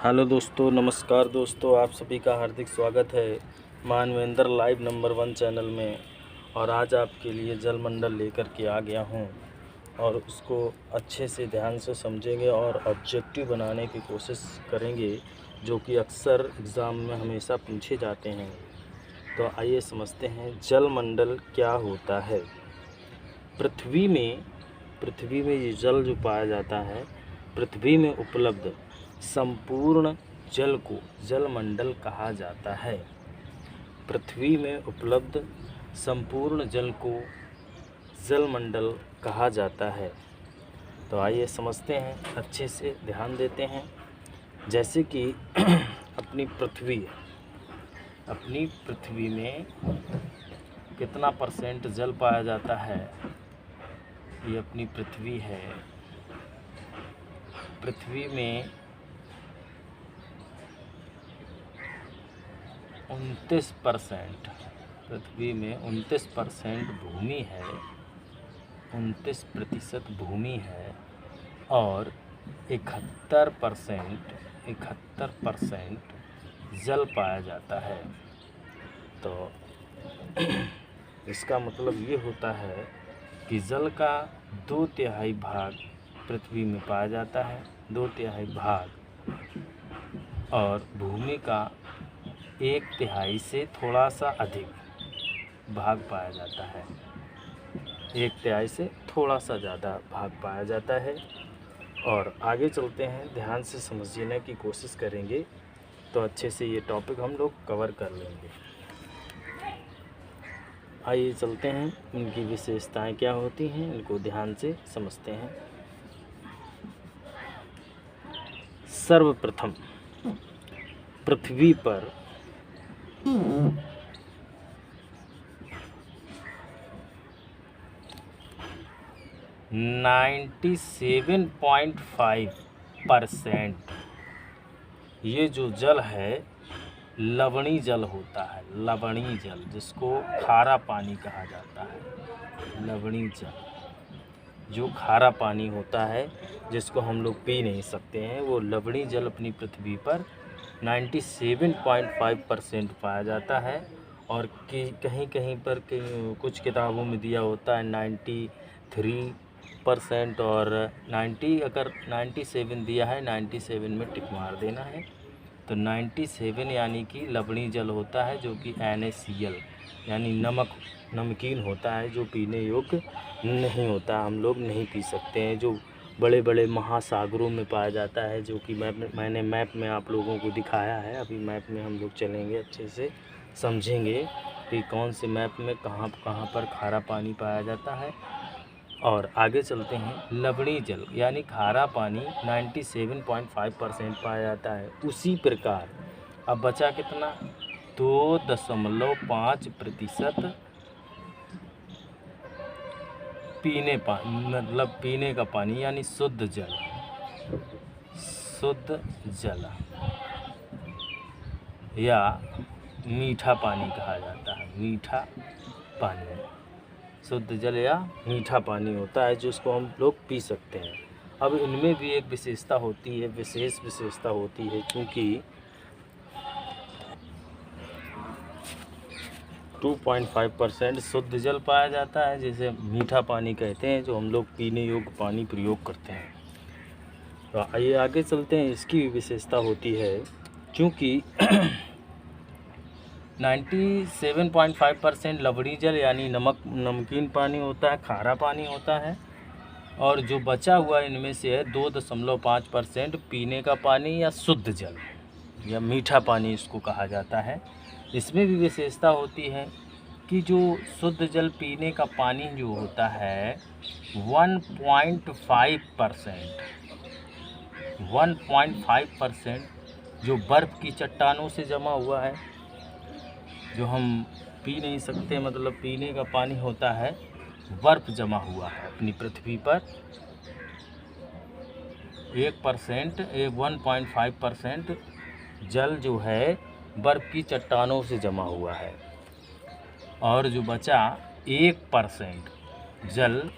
Hello दोस्तों, नमस्कार दोस्तों, आप सभी का हार्दिक स्वागत है मानवेंद्र लाइव नंबर 1 चैनल में। और आज आपके लिए जलमंडल लेकर के आ गया हूं और उसको अच्छे से ध्यान से समझेंगे और ऑब्जेक्टिव बनाने की कोशिश करेंगे, जो कि अक्सर एग्ज़ाम में हमेशा पूछे जाते हैं। तो आइए समझते हैं जलमंडल क्या होता है। पृथ्वी में ये जल जो पाया जाता है, पृथ्वी में उपलब्ध संपूर्ण जल को जलमंडल कहा जाता है। पृथ्वी में उपलब्ध संपूर्ण जल को जलमंडल कहा जाता है। तो आइए समझते हैं, अच्छे से ध्यान देते हैं। जैसे कि अपनी पृथ्वी में कितना परसेंट जल पाया जाता है। ये अपनी पृथ्वी है। पृथ्वी में 29%, पृथ्वी में 29% भूमि है, 29% भूमि है और 71% जल पाया जाता है। तो इसका मतलब ये होता है कि जल का 2/3 भाग पृथ्वी में पाया जाता है, 2/3 भाग, और भूमि का 1/3 से थोड़ा सा अधिक भाग पाया जाता है। 1/3 से थोड़ा सा ज़्यादा भाग पाया जाता है। और आगे चलते हैं, ध्यान से समझने की कोशिश करेंगे तो अच्छे से ये टॉपिक हम लोग कवर कर लेंगे। आइए चलते हैं, इनकी विशेषताएं क्या होती हैं, इनको ध्यान से समझते हैं। सर्वप्रथम पृथ्वी पर 97.5% ये जो जल है लवणीय जल होता है। लवणीय जल, जिसको खारा पानी कहा जाता है। लवणीय जल जो खारा पानी होता है, जिसको हम लोग पी नहीं सकते हैं, वो लवणीय जल अपनी पृथ्वी पर 97.5% पाया जाता है। और कि कहीं कहीं पर कुछ किताबों में दिया होता है 93% और 90, अगर 97 दिया है 97 में टिक मार देना है। तो 97 यानी कि लवणीय जल होता है, जो कि NaCl यानी नमकीन होता है, जो पीने योग्य नहीं होता, हम लोग नहीं पी सकते हैं। जो बड़े बड़े महासागरों में पाया जाता है, जो कि मैंने मैप में आप लोगों को दिखाया है। अभी मैप में हम लोग चलेंगे, अच्छे से समझेंगे कि कौन से मैप में कहाँ पर खारा पानी पाया जाता है। और आगे चलते हैं, लवणीय जल यानी खारा पानी 97.5% पाया जाता है। उसी प्रकार अब बचा कितना, 2.5% पीने का पानी यानी शुद्ध जल या मीठा पानी कहा जाता है। मीठा पानी, शुद्ध जल या मीठा पानी होता है, जिसको हम लोग पी सकते हैं। अब इनमें भी एक विशेषता होती है, विशेष विशेषता होती है, क्योंकि 2.5% शुद्ध जल पाया जाता है, जिसे मीठा पानी कहते हैं, जो हम लोग पीने योग्य पानी प्रयोग करते हैं। तो आइए आगे चलते हैं, इसकी विशेषता होती है, क्योंकि 97.5% लवणीय जल यानी नमकीन पानी होता है, खारा पानी होता है, और जो बचा हुआ इनमें से है 2.5% पीने का पानी या शुद्ध जल या मीठा पानी इसको कहा जाता है। इसमें भी विशेषता होती है कि जो शुद्ध जल पीने का पानी जो होता है 1.5% जो बर्फ़ की चट्टानों से जमा हुआ है, जो हम पी नहीं सकते, मतलब पीने का पानी होता है, बर्फ़ जमा हुआ है अपनी पृथ्वी पर। 1.5% जल जो है बर्फ़ की चट्टानों से जमा हुआ है, और जो बचा 1% जल,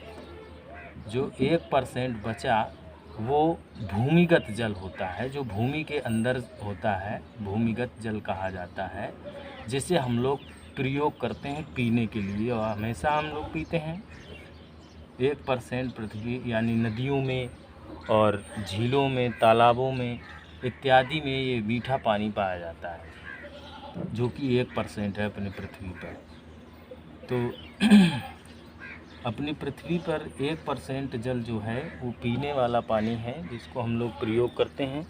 जो 1% बचा वो भूमिगत जल होता है, जो भूमि के अंदर होता है, भूमिगत जल कहा जाता है, जिसे हम लोग प्रयोग करते हैं पीने के लिए और हमेशा हम लोग पीते हैं। 1% पृथ्वी यानी नदियों में और झीलों में, तालाबों में इत्यादि में ये मीठा पानी पाया जाता है, जो कि 1% है अपनी पृथ्वी पर। तो अपनी पृथ्वी पर 1% जल जो है वो पीने वाला पानी है, जिसको हम लोग प्रयोग करते हैं।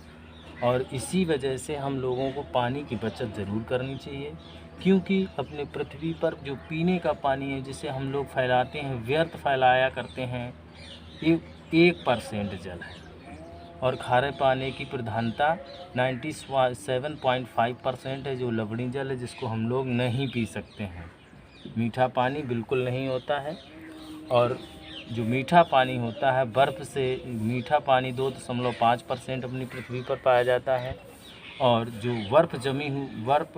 और इसी वजह से हम लोगों को पानी की बचत ज़रूर करनी चाहिए, क्योंकि अपने पृथ्वी पर जो पीने का पानी है जिसे हम लोग फैलाते हैं, व्यर्थ फैलाया करते हैं, ये 1% जल है। और खारे पानी की प्रधानता 97.5% है, जो लवणीय जल है, जिसको हम लोग नहीं पी सकते हैं। मीठा पानी बिल्कुल नहीं होता है। और जो मीठा पानी होता है, बर्फ़ से मीठा पानी 2.5% अपनी पृथ्वी पर पाया जाता है। और जो बर्फ़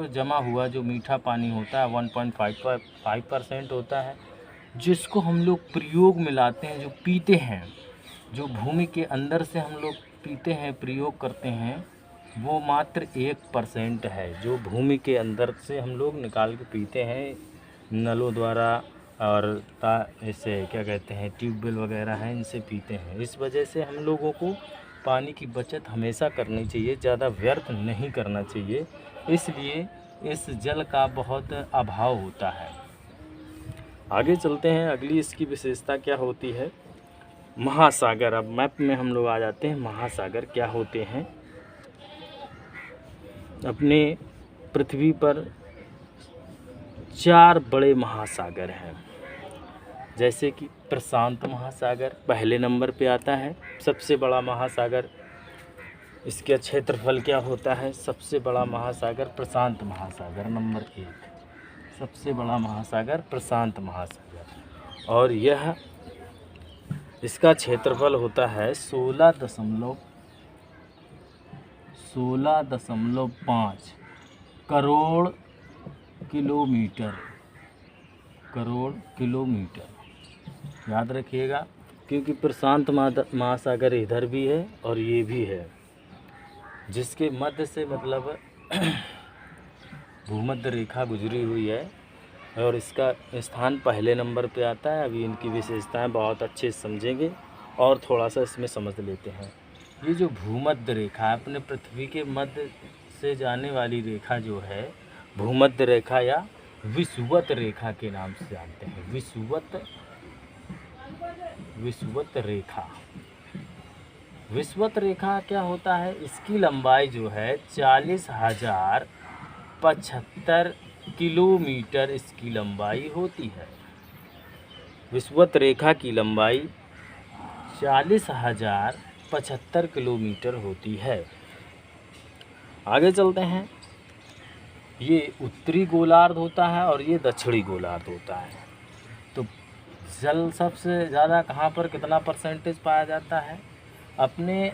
जमा हुआ जो मीठा पानी होता है 1.5% होता है, जिसको हम लोग प्रयोग में लाते हैं, जो पीते हैं, जो भूमि के अंदर से हम लोग पीते हैं, प्रयोग करते हैं, वो मात्र 1% है, जो भूमि के अंदर से हम लोग निकाल के पीते हैं नलों द्वारा और ऐसे क्या कहते हैं, ट्यूबवेल वगैरह हैं, इनसे पीते हैं। इस वजह से हम लोगों को पानी की बचत हमेशा करनी चाहिए, ज़्यादा व्यर्थ नहीं करना चाहिए, इसलिए इस जल का बहुत अभाव होता है। आगे चलते हैं, अगली इसकी विशेषता क्या होती है। महासागर, अब मैप में हम लोग आ जाते हैं। महासागर क्या होते हैं। अपने पृथ्वी पर 4 बड़े महासागर हैं, जैसे कि प्रशांत महासागर पहले नंबर पे आता है, सबसे बड़ा महासागर। इसका क्षेत्रफल क्या होता है। सबसे बड़ा महासागर प्रशांत महासागर नंबर 1, सबसे बड़ा महासागर प्रशांत महासागर। और यह इसका क्षेत्रफल होता है 16.5 करोड़ किलोमीटर। याद रखिएगा, क्योंकि प्रशांत महासागर इधर भी है और ये भी है, जिसके मध्य से मतलब भूमध्य रेखा गुजरी हुई है और इसका स्थान पहले नंबर पे आता है। अभी इनकी विशेषताएं बहुत अच्छे से समझेंगे और थोड़ा सा इसमें समझ लेते हैं। ये जो भूमध्य रेखा है, अपने पृथ्वी के मध्य से जाने वाली रेखा जो है, भूमध्य रेखा या विषुवत रेखा के नाम से जानते हैं। विषुवत रेखा क्या होता है। इसकी लंबाई जो है 40,075 किलोमीटर इसकी लंबाई होती है। विषुवत रेखा की लंबाई 40,075 किलोमीटर होती है। आगे चलते हैं। ये उत्तरी गोलार्ध होता है और ये दक्षिणी गोलार्ध होता है। तो जल सबसे ज़्यादा कहाँ पर कितना परसेंटेज पाया जाता है। अपने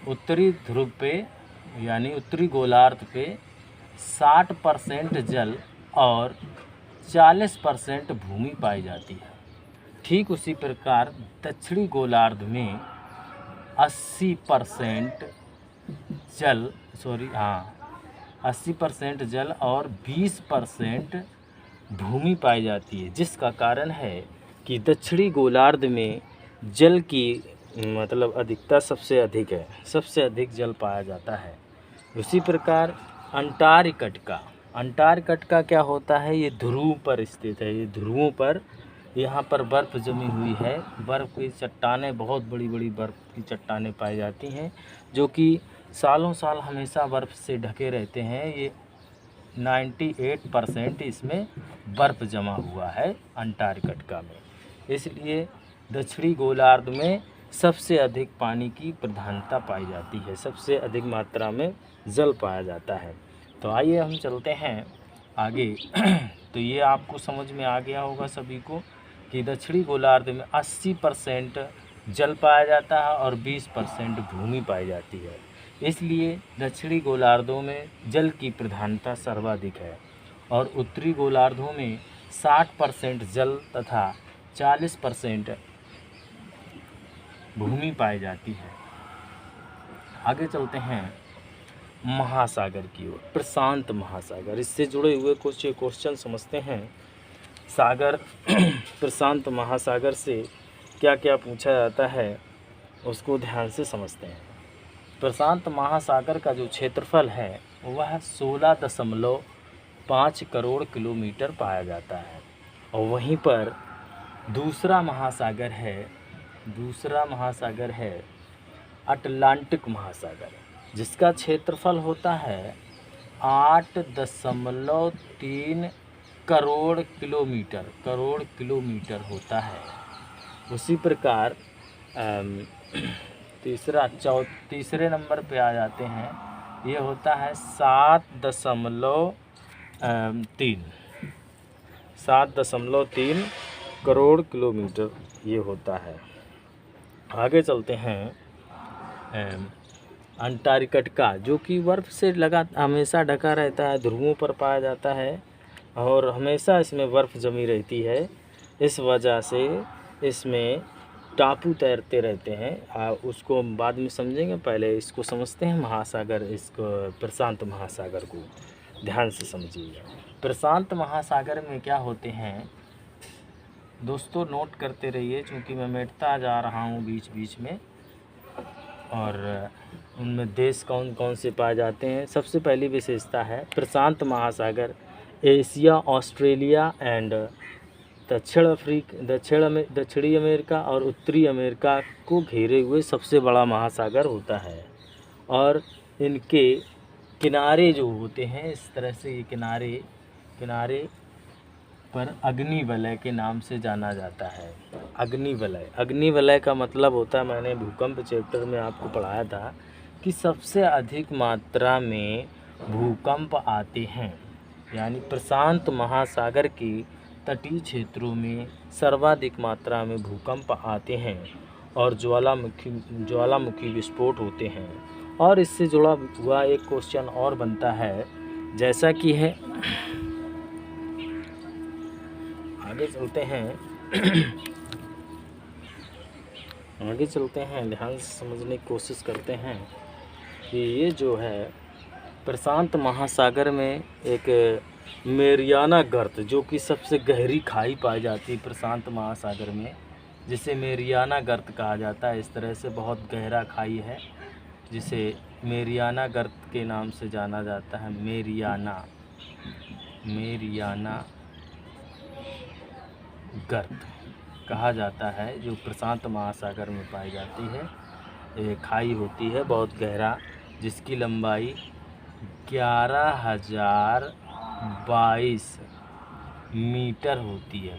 उत्तरी ध्रुव पे यानी उत्तरी गोलार्ध पे 60% जल और 40% भूमि पाई जाती है। ठीक उसी प्रकार दक्षिणी गोलार्ध में 80% जल और 20% भूमि पाई जाती है, जिसका कारण है कि दक्षिणी गोलार्ध में जल की मतलब अधिकता सबसे अधिक है, सबसे अधिक जल पाया जाता है। उसी प्रकार अंटार्कटिका क्या होता है। ये ध्रुव पर स्थित है। ये ध्रुवों पर यहाँ पर बर्फ़ जमी हुई है। बर्फ़ की चट्टानें, बहुत बड़ी बड़ी बर्फ़ की चट्टानें पाई जाती हैं, जो कि सालों साल हमेशा बर्फ़ से ढके रहते हैं। ये 98% इसमें बर्फ़ जमा हुआ है अंटार्कटिका में। इसलिए दक्षिणी गोलार्ध में सबसे अधिक पानी की प्रधानता पाई जाती है, सबसे अधिक मात्रा में जल पाया जाता है। तो आइए हम चलते हैं आगे। तो ये आपको समझ में आ गया होगा सभी को कि दक्षिणी गोलार्ध में 80% जल पाया जाता है और 20% भूमि पाई जाती है। इसलिए दक्षिणी गोलार्धों में जल की प्रधानता सर्वाधिक है और उत्तरी गोलार्धों में 60% जल तथा 40% भूमि पाई जाती है। आगे चलते हैं महासागर की ओर, प्रशांत महासागर। इससे जुड़े हुए कुछ क्वेश्चन समझते हैं। सागर प्रशांत महासागर से क्या क्या पूछा जाता है उसको ध्यान से समझते हैं। प्रशांत महासागर का जो क्षेत्रफल है वह 16.5 करोड़ किलोमीटर पाया जाता है। और वहीं पर दूसरा महासागर है अटलांटिक महासागर, जिसका क्षेत्रफल होता है 8.3 करोड़ किलोमीटर होता है। उसी प्रकार तीसरे नंबर पे आ जाते हैं, ये होता है 7.3 करोड़ किलोमीटर ये होता है। आगे चलते हैं अंटार्कटिका, जो कि बर्फ़ से हमेशा ढका रहता है, ध्रुवों पर पाया जाता है और हमेशा इसमें बर्फ़ जमी रहती है। इस वजह से इसमें टापू तैरते रहते हैं। उसको बाद में समझेंगे, पहले इसको समझते हैं महासागर। इसको प्रशांत महासागर को ध्यान से समझिएगा। प्रशांत महासागर में क्या होते हैं दोस्तों, नोट करते रहिए, क्योंकि मैं मिटता जा रहा हूँ बीच बीच में। और उनमें देश कौन कौन से पाए जाते हैं। सबसे पहली विशेषता है प्रशांत महासागर एशिया, ऑस्ट्रेलिया एंड दक्षिणी अमेरिका और उत्तरी अमेरिका को घेरे हुए सबसे बड़ा महासागर होता है। और इनके किनारे जो होते हैं, इस तरह से ये किनारे पर अग्निवलय के नाम से जाना जाता है। अग्निवलय का मतलब होता है, मैंने भूकंप चैप्टर में आपको पढ़ाया था कि सबसे अधिक मात्रा में भूकंप आते हैं। यानी प्रशांत महासागर के तटीय क्षेत्रों में सर्वाधिक मात्रा में भूकंप आते हैं और ज्वालामुखी विस्फोट होते हैं। और इससे जुड़ा हुआ एक क्वेश्चन और बनता है, जैसा कि है आगे चलते हैं ध्यान से समझने की कोशिश करते हैं कि ये जो है प्रशांत महासागर में एक मेरियाना गर्त, जो कि सबसे गहरी खाई पाई जाती है प्रशांत महासागर में, जिसे मेरियाना गर्त कहा जाता है। इस तरह से बहुत गहरा खाई है जिसे मेरियाना गर्त के नाम से जाना जाता है। मेरियाना गर्त कहा जाता है, जो प्रशांत महासागर में पाई जाती है। ये खाई होती है बहुत गहरा, जिसकी लंबाई 11,022 मीटर होती है।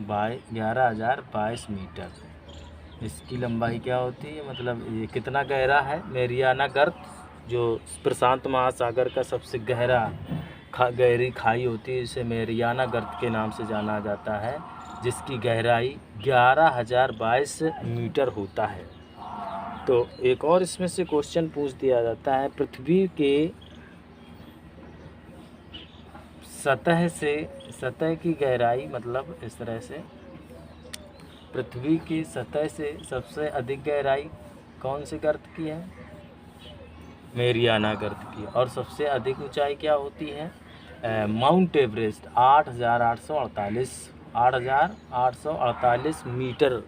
11,022 मीटर इसकी लंबाई क्या होती है, मतलब ये कितना गहरा है। मेरियाना गर्त जो प्रशांत महासागर का सबसे गहरी खाई होती है, इसे मेरियाना गर्त के नाम से जाना जाता है, जिसकी गहराई 11,022 मीटर होता है। तो एक और इसमें से क्वेश्चन पूछ दिया जाता है, पृथ्वी के सतह की गहराई, मतलब इस तरह से पृथ्वी की सतह से सबसे अधिक गहराई कौन से गर्त की है, मेरियाना गर्त की। और सबसे अधिक ऊंचाई क्या होती है, माउंट एवरेस्ट 8,848 मीटर,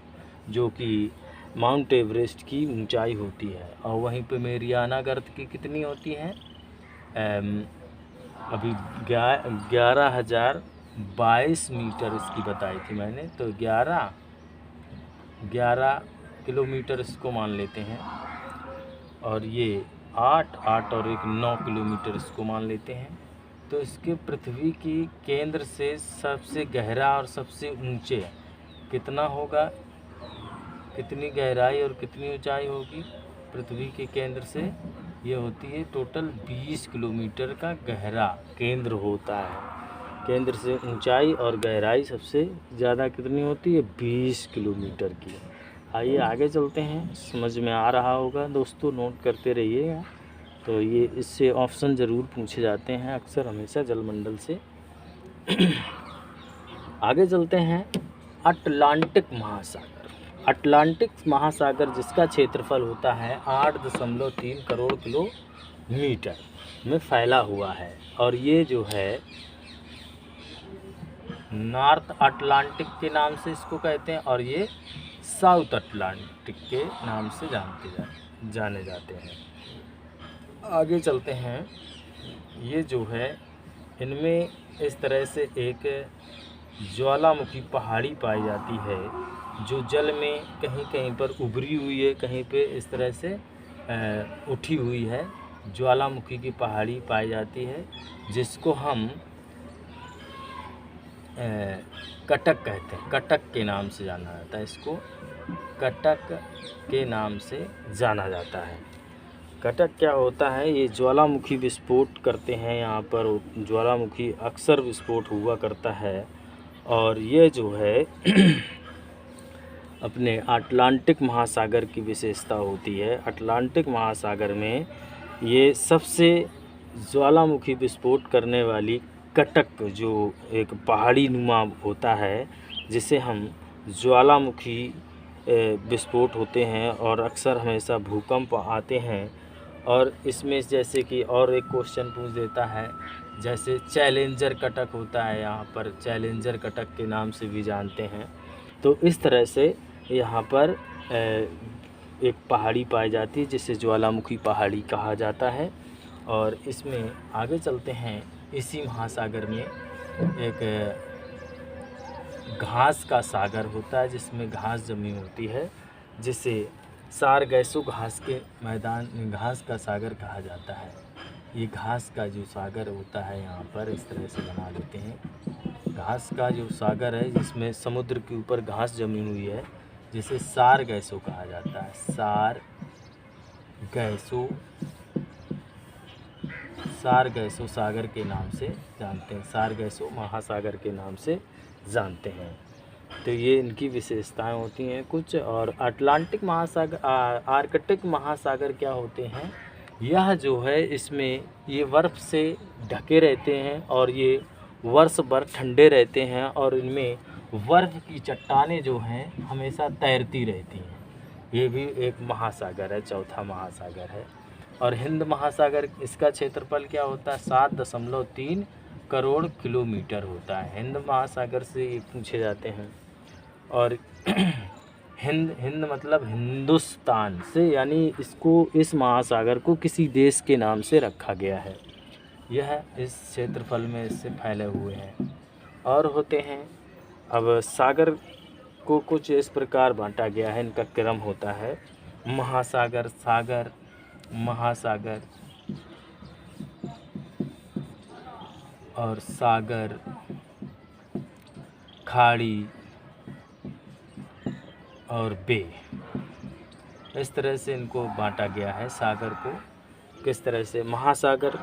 जो कि माउंट एवरेस्ट की ऊंचाई होती है। और वहीं पे मेरियाना गर्त की कितनी होती है, अभी 11,022 मीटर इसकी बताई थी मैंने, तो 11 किलोमीटर इसको मान लेते हैं। और ये 8 और 1 9 किलोमीटर इसको मान लेते हैं। तो इसके पृथ्वी की केंद्र से सबसे गहरा और सबसे ऊंचे कितना होगा, कितनी गहराई और कितनी ऊंचाई होगी पृथ्वी के केंद्र से, ये होती है टोटल 20 किलोमीटर का गहरा केंद्र होता है। केंद्र से ऊंचाई और गहराई सबसे ज़्यादा कितनी होती है, 20 किलोमीटर की। आइए आगे चलते हैं, समझ में आ रहा होगा दोस्तों, नोट करते रहिएगा। तो ये इससे ऑप्शन ज़रूर पूछे जाते हैं अक्सर हमेशा जलमंडल से। आगे चलते हैं अटलांटिक महासागर। अटलांटिक महासागर जिसका क्षेत्रफल होता है 8.3 करोड़ किलोमीटर में फैला हुआ है। और ये जो है नॉर्थ अटलांटिक के नाम से इसको कहते हैं, और ये साउथ अटलांटिक के नाम से जाने जाते हैं। आगे चलते हैं। ये जो है इनमें इस तरह से एक ज्वालामुखी पहाड़ी पाई जाती है जो जल में कहीं कहीं पर उभरी हुई है, कहीं पे इस तरह से उठी हुई है। ज्वालामुखी की पहाड़ी पाई जाती है जिसको हम कटक कहते हैं। कटक के नाम से जाना जाता है, इसको कटक के नाम से जाना जाता है। कटक क्या होता है? ये ज्वालामुखी विस्फोट करते हैं, यहाँ पर ज्वालामुखी अक्सर विस्फोट हुआ करता है। और ये जो है अपने अटलांटिक महासागर की विशेषता होती है। अटलांटिक महासागर में ये सबसे ज्वालामुखी विस्फोट करने वाली कटक जो एक पहाड़ी नुमा होता है, जिसे हम ज्वालामुखी विस्फोट होते हैं और अक्सर हमेशा भूकंप आते हैं। और इसमें जैसे कि और एक क्वेश्चन पूछ देता है, जैसे चैलेंजर कटक होता है, यहाँ पर चैलेंजर कटक के नाम से भी जानते हैं। तो इस तरह से यहाँ पर एक पहाड़ी पाई जाती है जिसे ज्वालामुखी पहाड़ी कहा जाता है। और इसमें आगे चलते हैं। इसी महासागर में एक घास का सागर होता है जिसमें घास जमी होती है, जिसे सारगैसो घास के मैदान, घास का सागर कहा जाता है। ये घास का जो सागर होता है यहाँ पर इस तरह से बना लेते हैं। घास का जो सागर है जिसमें समुद्र के ऊपर घास जमी हुई है, जिसे सारगैसो कहा जाता है। सारगैसो सागर के नाम से जानते हैं, सारगैसो महासागर के नाम से जानते हैं। तो ये इनकी विशेषताएं होती हैं कुछ। और अटलांटिक महासागर, आर्कटिक महासागर क्या होते हैं? यह जो है इसमें ये बर्फ़ से ढके रहते हैं और ये वर्ष भर ठंडे रहते हैं, और इनमें बर्फ़ की चट्टानें जो हैं हमेशा तैरती रहती हैं। ये भी एक महासागर है, चौथा महासागर है। और हिंद महासागर, इसका क्षेत्रफल क्या होता है? 7.3 करोड़ किलोमीटर होता है। हिंद महासागर से ये पूछे जाते हैं। और हिंद मतलब हिंदुस्तान से, यानी इसको, इस महासागर को किसी देश के नाम से रखा गया है। यह इस क्षेत्रफल में इससे फैले हुए हैं और होते हैं। अब सागर को कुछ इस प्रकार बांटा गया है, इनका क्रम होता है महासागर, सागर, महासागर और सागर, खाड़ी और बे। इस तरह से इनको बांटा गया है। सागर को किस तरह से? महासागर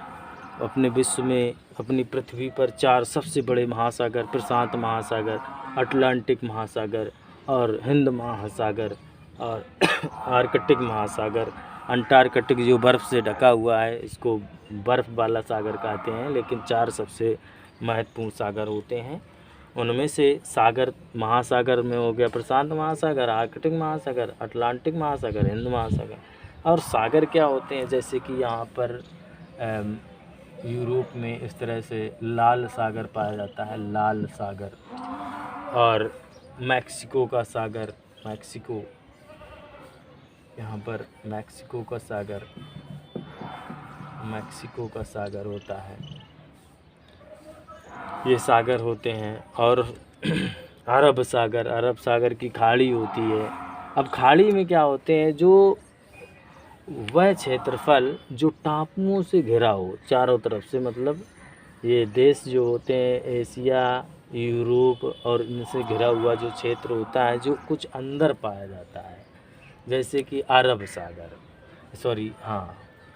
अपने विश्व में, अपनी पृथ्वी पर 4 सबसे बड़े महासागर, प्रशांत महासागर, अटलांटिक महासागर और हिंद महासागर और आर्कटिक महासागर। अंटार्कटिक जो बर्फ़ से ढका हुआ है, इसको बर्फ़ वाला सागर कहते हैं, लेकिन 4 सबसे महत्वपूर्ण सागर होते हैं। उनमें से सागर, महासागर में हो गया प्रशांत महासागर, आर्कटिक महासागर, अटलांटिक महासागर, हिंद महासागर। और सागर क्या होते हैं? जैसे कि यहाँ पर यूरोप में इस तरह से लाल सागर पाया जाता है, लाल सागर। और मैक्सिको का सागर, मैक्सिको, यहाँ पर मैक्सिको का सागर, मैक्सिको का सागर होता है। ये सागर होते हैं। और अरब सागर, अरब सागर की खाड़ी होती है। अब खाड़ी में क्या होते हैं? जो वह क्षेत्रफल जो टापुओं से घिरा हो चारों तरफ से, मतलब ये देश जो होते हैं एशिया, यूरोप और इनसे घिरा हुआ जो क्षेत्र होता है, जो कुछ अंदर पाया जाता है, जैसे कि अरब सागर,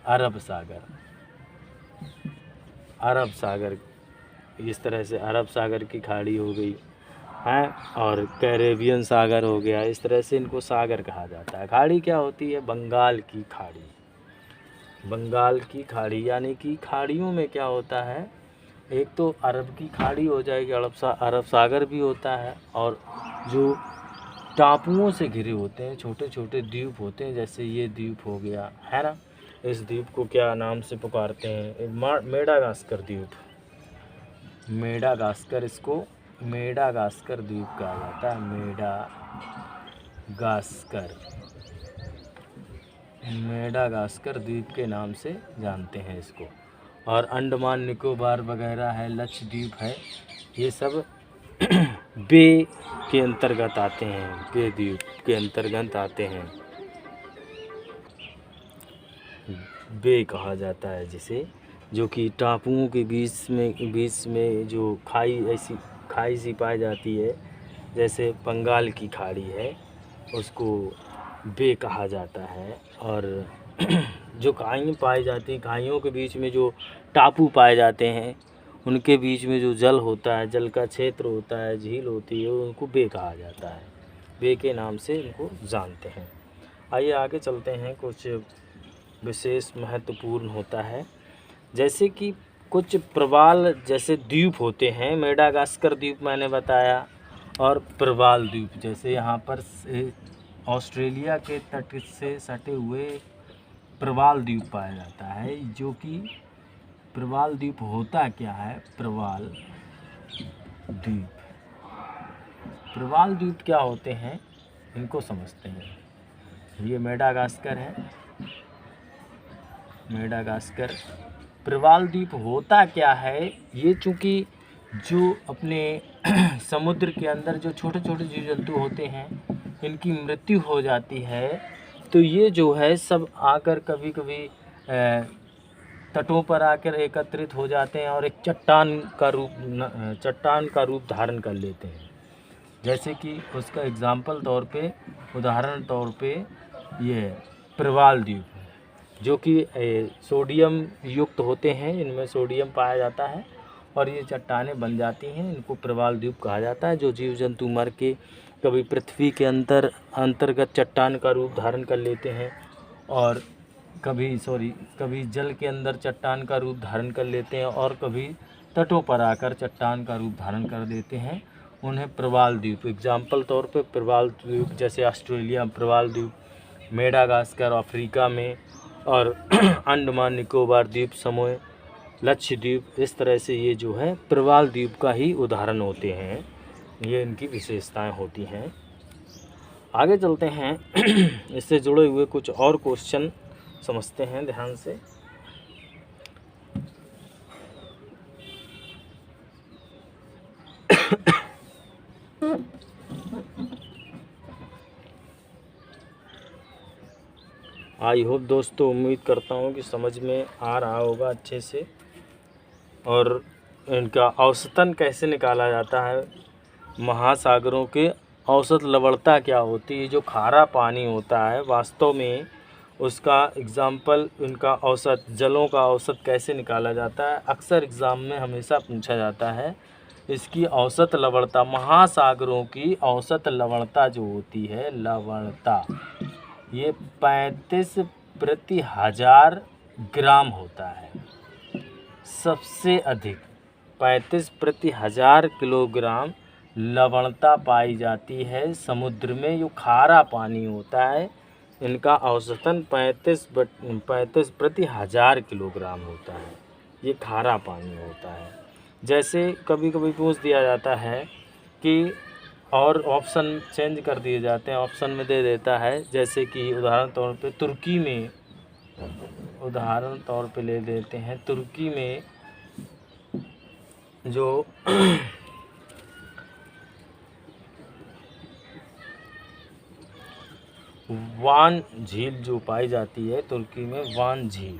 अरब सागर, अरब सागर, इस तरह से अरब सागर की खाड़ी हो गई है, और कैरेबियन सागर हो गया। इस तरह से इनको सागर कहा जाता है। खाड़ी क्या होती है? बंगाल की खाड़ी, बंगाल की खाड़ी, यानी कि खाड़ियों में क्या होता है? एक तो अरब की खाड़ी हो जाएगी, अरब सागर भी होता है, और जो टापुओं से घिरे होते हैं, छोटे छोटे द्वीप होते हैं, जैसे ये द्वीप हो गया है ना। इस द्वीप को क्या नाम से पुकारते हैं? मेडागास्कर द्वीप। मेडागास्कर, इसको मेडागास्कर द्वीप कहा जाता है। मेडागास्कर द्वीप के नाम से जानते हैं इसको। और अंडमान निकोबार वगैरह है, लक्षद्वीप है, ये सब बे के अंतर्गत आते हैं, बे द्वीप के अंतर्गत आते हैं। बे कहा जाता है जिसे, जो कि टापुओं के बीच में जो खाई सी पाई जाती है, जैसे बंगाल की खाड़ी है, उसको बे कहा जाता है। और जो खाई पाई जाती हैं, खाइयों के बीच में जो टापू पाए जाते हैं, उनके बीच में जो जल होता है, जल का क्षेत्र होता है, झील होती है, उनको बे कहा जाता है। बे के नाम से इनको जानते हैं। आइए आगे चलते हैं। कुछ विशेष महत्वपूर्ण होता है, जैसे कि कुछ प्रवाल जैसे द्वीप होते हैं। मेडागास्कर द्वीप मैंने बताया, और प्रवाल द्वीप, जैसे यहाँ पर ऑस्ट्रेलिया के तट से सटे हुए प्रवाल द्वीप पाया जाता है। जो कि प्रवाल द्वीप होता क्या है? प्रवाल द्वीप क्या होते हैं, इनको समझते हैं। ये मेडागास्कर है, मेडागास्कर। प्रवाल द्वीप होता क्या है? ये चूँकि जो अपने समुद्र के अंदर जो छोटे छोटे जीव जंतु होते हैं, इनकी मृत्यु हो जाती है, तो ये जो है सब आकर कभी कभी तटों पर आकर एकत्रित हो जाते हैं और एक चट्टान का रूप धारण कर लेते हैं। जैसे कि उसका उदाहरण तौर पे ये प्रवाल द्वीप, जो कि सोडियम युक्त होते हैं, इनमें सोडियम पाया जाता है और ये चट्टानें बन जाती हैं, इनको प्रवाल द्वीप कहा जाता है। जो जीव जंतु मर के कभी पृथ्वी के अंतर्गत चट्टान का रूप धारण कर लेते हैं, और कभी जल के अंदर चट्टान का रूप धारण कर लेते हैं, और कभी तटों पर आकर चट्टान का रूप धारण कर देते हैं, उन्हें प्रवाल द्वीप। एग्जाम्पल तौर पे प्रवाल द्वीप जैसे ऑस्ट्रेलिया प्रवाल द्वीप, मेडागास्कर अफ्रीका में, और अंडमान निकोबार द्वीप समूह, लक्षद्वीप, इस तरह से ये जो है प्रवाल द्वीप का ही उदाहरण होते हैं। ये इनकी विशेषताएं होती हैं। आगे चलते हैं। इससे जुड़े हुए कुछ और क्वेश्चन समझते हैं ध्यान से। आई होप दोस्तों, उम्मीद करता हूँ कि समझ में आ रहा होगा अच्छे से। और इनका औसतन कैसे निकाला जाता है, महासागरों के औसत लवणता क्या होती है, जो खारा पानी होता है वास्तव में उसका एग्जाम्पल, उनका औसत, जलों का औसत कैसे निकाला जाता है, अक्सर एग्ज़ाम में हमेशा पूछा जाता है। इसकी औसत लवणता, महासागरों की औसत लवणता जो होती है, लवणता, ये 35 प्रति हजार ग्राम होता है। सबसे अधिक 35 प्रति हजार किलोग्राम लवणता पाई जाती है समुद्र में। जो खारा पानी होता है, इनका औसतन 35 प्रति हजार किलोग्राम होता है। ये खारा पानी होता है। जैसे कभी कभी पूछ दिया जाता है कि, और ऑप्शन चेंज कर दिए जाते हैं, ऑप्शन में दे देता है, जैसे कि उदाहरण तौर पे तुर्की में, उदाहरण तौर पे ले लेते हैं, तुर्की में जो वान झील जो पाई जाती है तुर्की में, वान झील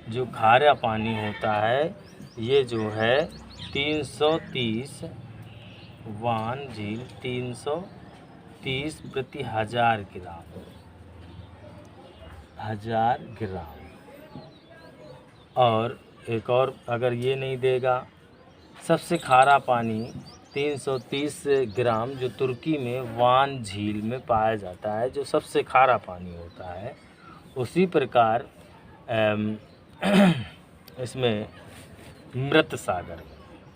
जो खारा पानी होता है, ये जो है 330, वान झील 330 प्रति हजार ग्राम। और एक और, अगर ये नहीं देगा, सबसे खारा पानी 330 ग्राम जो तुर्की में वान झील में पाया जाता है, जो सबसे खारा पानी होता है। उसी प्रकार इसमें मृत सागर,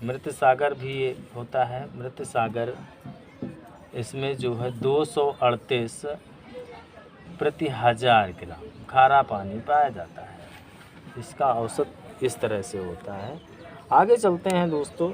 मृत सागर भी होता है। मृत सागर इसमें जो है 238 प्रति 1000 ग्राम खारा पानी पाया जाता है। इसका औसत इस तरह से होता है। आगे चलते हैं दोस्तों।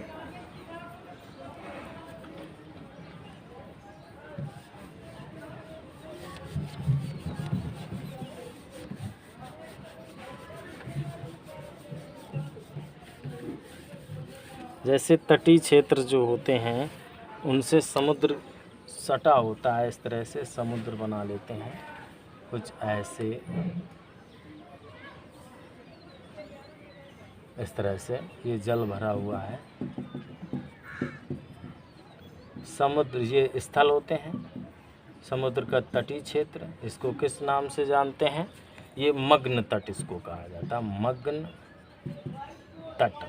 जैसे तटीय क्षेत्र जो होते हैं उनसे समुद्र सटा होता है, इस तरह से समुद्र बना लेते हैं कुछ ऐसे, इस तरह से ये जल भरा हुआ है। समुद्र ये स्थल होते हैं, समुद्र का तटीय क्षेत्र। इसको किस नाम से जानते हैं? ये मग्न तट इसको कहा जाता है। मग्न तट,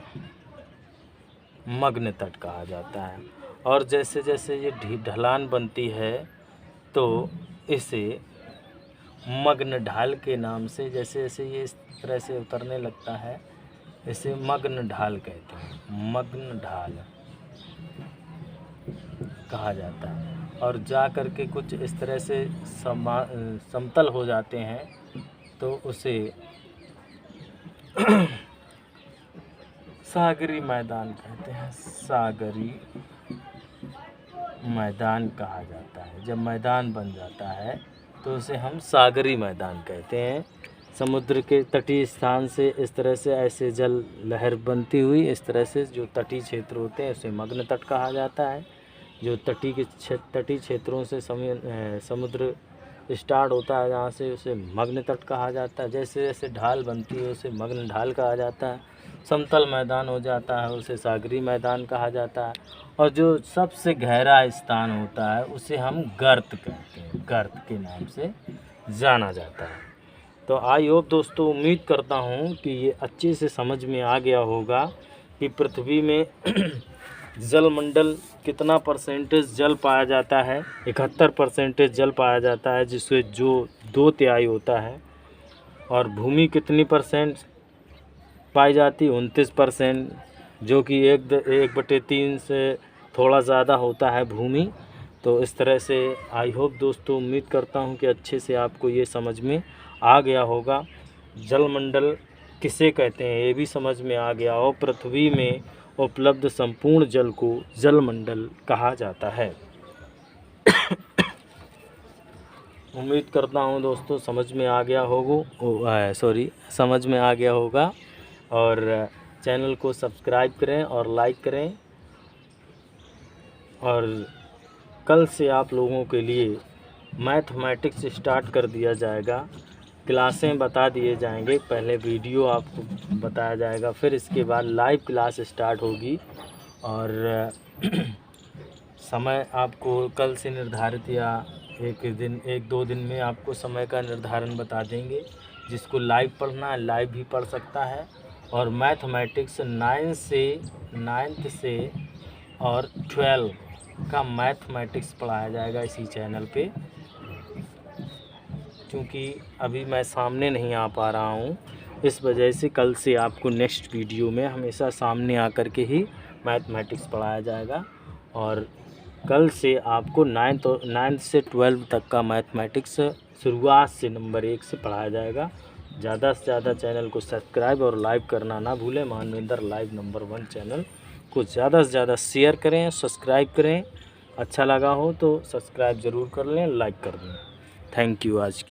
मग्न तट कहा जाता है। और जैसे जैसे ये ढलान बनती है तो इसे मग्न ढाल के नाम से, जैसे जैसे ये इस तरह से उतरने लगता है, इसे मग्न ढाल कहते हैं। मग्न ढाल कहा जाता है। और जा कर के कुछ इस तरह से समतल हो जाते हैं तो उसे सागरी मैदान कहते हैं। सागरी मैदान कहा जाता है। जब मैदान बन जाता है तो उसे हम सागरी मैदान कहते हैं। समुद्र के तटीय स्थान से इस तरह से ऐसे जल लहर बनती हुई, इस तरह से जो तटीय क्षेत्र होते हैं उसे मग्न तट कहा जाता है। जो तटीय क्षेत्रों से समुद्र स्टार्ट होता है जहाँ से, उसे मग्न तट कहा जाता है। जैसे जैसे ढाल बनती है उसे मग्न ढाल कहा जाता है। समतल मैदान हो जाता है उसे सागरी मैदान कहा जाता है। और जो सबसे गहरा स्थान होता है उसे हम गर्त कहते हैं। गर्त के नाम से जाना जाता है। तो आई होप दोस्तों, उम्मीद करता हूँ कि ये अच्छे से समझ में आ गया होगा कि पृथ्वी में जलमंडल कितना परसेंटेज जल पाया जाता है। 71% जल पाया जाता है, जिससे जो 2/3 होता है। और भूमि कितनी परसेंट पाई जाती है? 29%, जो कि 1/3 से थोड़ा ज़्यादा होता है भूमि। तो इस तरह से आई होप दोस्तों, उम्मीद करता हूँ कि अच्छे से आपको ये समझ में आ गया होगा। जलमंडल किसे कहते हैं ये भी समझ में आ गया हो। पृथ्वी में उपलब्ध संपूर्ण जल को जलमंडल कहा जाता है। उम्मीद करता हूँ दोस्तों समझ में आ गया होगा, समझ में आ गया होगा। और चैनल को सब्सक्राइब करें और लाइक करें। और कल से आप लोगों के लिए मैथमेटिक्स स्टार्ट कर दिया जाएगा। क्लासें बता दिए जाएंगे। पहले वीडियो आपको बताया जाएगा, फिर इसके बाद लाइव क्लास स्टार्ट होगी। और समय आपको कल से निर्धारित या 1-2 दिन में आपको समय का निर्धारण बता देंगे। जिसको लाइव पढ़ना है लाइव भी पढ़ सकता है। और मैथमेटिक्स 9th से और 12 का मैथमेटिक्स पढ़ाया जाएगा इसी चैनल पे। क्योंकि अभी मैं सामने नहीं आ पा रहा हूँ, इस वजह से कल से आपको नेक्स्ट वीडियो में हमेशा सामने आकर के ही मैथमेटिक्स पढ़ाया जाएगा। और कल से आपको 9th से 12 तक का मैथमेटिक्स शुरुआत से नंबर 1 से पढ़ाया जाएगा। ज़्यादा से ज़्यादा चैनल को सब्सक्राइब और लाइक करना ना भूलें। मानवेंद्र लाइव नंबर 1 चैनल को ज़्यादा से ज़्यादा शेयर करें, सब्सक्राइब करें। अच्छा लगा हो तो सब्सक्राइब ज़रूर कर लें, लाइक कर दें। थैंक यू आज